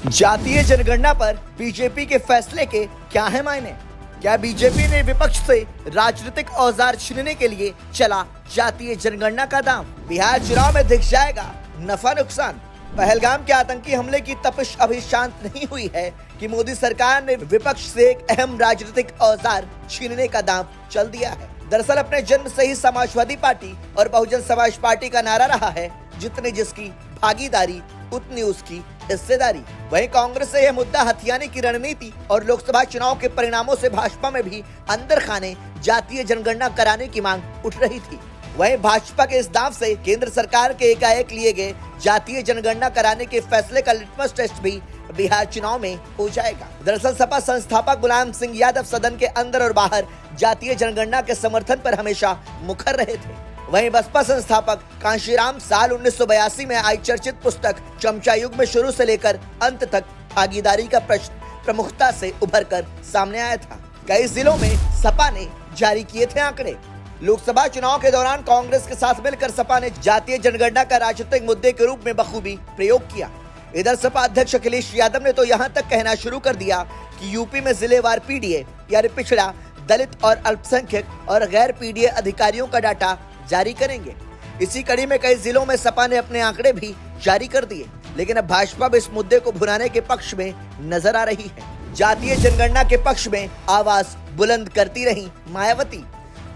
जातीय जनगणना पर बीजेपी के फैसले के क्या है मायने? क्या बीजेपी ने विपक्ष से राजनीतिक औजार छीनने के लिए चला जातीय जनगणना का दांव? बिहार चुनाव में दिख जाएगा नफा नुकसान। पहलगाम के आतंकी हमले की तपिश अभी शांत नहीं हुई है कि मोदी सरकार ने विपक्ष से एक अहम राजनीतिक औजार छीनने का दांव चल दिया है। दरअसल अपने जन्म से ही समाजवादी पार्टी और बहुजन समाज पार्टी का नारा रहा है, जितनी जिसकी भागीदारी उतनी उसकी हिस्सेदारी। वहीं कांग्रेस से यह मुद्दा हथियाने की रणनीति और लोकसभा चुनाव के परिणामों से भाजपा में भी अंदर खाने जातीय जनगणना कराने की मांग उठ रही थी। वहीं भाजपा के इस दांव से केंद्र सरकार के एकाएक लिए गए जातीय जनगणना कराने के फैसले का लिटमस टेस्ट भी बिहार चुनाव में हो जाएगा। दरअसल सपा संस्थापक मुलायम सिंह यादव सदन के अंदर और बाहर जातीय जनगणना के समर्थन पर हमेशा मुखर रहे थे। वहीं बसपा संस्थापक कांशीराम साल 1982 में आई चर्चित पुस्तक चमचा युग में शुरू से लेकर अंत तक भागीदारी का प्रश्न प्रमुखता से उभर कर सामने आया था। कई जिलों में सपा ने जारी किए थे आंकड़े। लोकसभा चुनाव के दौरान कांग्रेस के साथ मिलकर सपा ने जातीय जनगणना का राजनीतिक मुद्दे के रूप में बखूबी प्रयोग किया। इधर सपा अध्यक्ष अखिलेश यादव ने तो यहाँ तक कहना शुरू कर दिया कि यूपी में जिलेवार पीडीए यानी पिछड़ा, दलित और अल्पसंख्यक और गैर पीडीए अधिकारियों का डाटा जारी करेंगे। इसी कड़ी में कई जिलों में सपा ने अपने आंकड़े भी जारी कर दिए, लेकिन अब भाजपा भी इस मुद्दे को भुनाने के पक्ष में नजर आ रही है। जातीय जनगणना के पक्ष में आवाज बुलंद करती रही मायावती।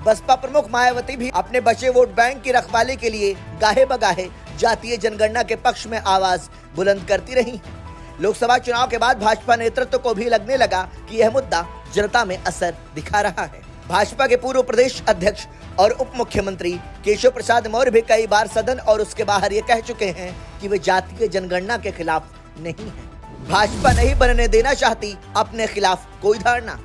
बसपा प्रमुख मायावती भी अपने बचे वोट बैंक की रखवाली के लिए गाहे बगाहे जातीय जनगणना के पक्ष में आवाज बुलंद करती रही है। लोकसभा चुनाव के बाद भाजपा नेतृत्व को भी लगने लगा कि यह मुद्दा जनता में असर दिखा रहा है। भाजपा के पूर्व प्रदेश अध्यक्ष और उप मुख्यमंत्री केशव प्रसाद मौर्य भी कई बार सदन और उसके बाहर ये कह चुके हैं कि वे जातीय जनगणना के खिलाफ नहीं है। भाजपा नहीं बनने देना चाहती अपने खिलाफ कोई धारणा।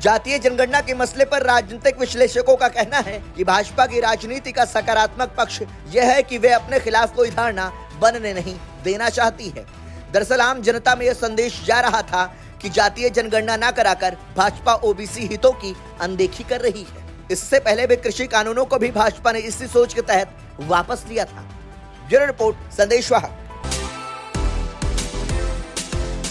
जातीय जनगणना के मसले पर राजनीतिक विश्लेषकों का कहना है कि भाजपा की राजनीति का सकारात्मक पक्ष यह है कि वे अपने खिलाफ कोई धारणा बनने नहीं देना चाहती है। दरअसल आम जनता में यह संदेश जा रहा था कि जातीय जनगणना न कराकर भाजपा ओबीसी हितों की अनदेखी कर रही है। इससे पहले भी कृषि कानूनों को भी भाजपा ने इसी सोच के तहत वापस लिया था। ब्यूरो रिपोर्ट, संदेश वाहक।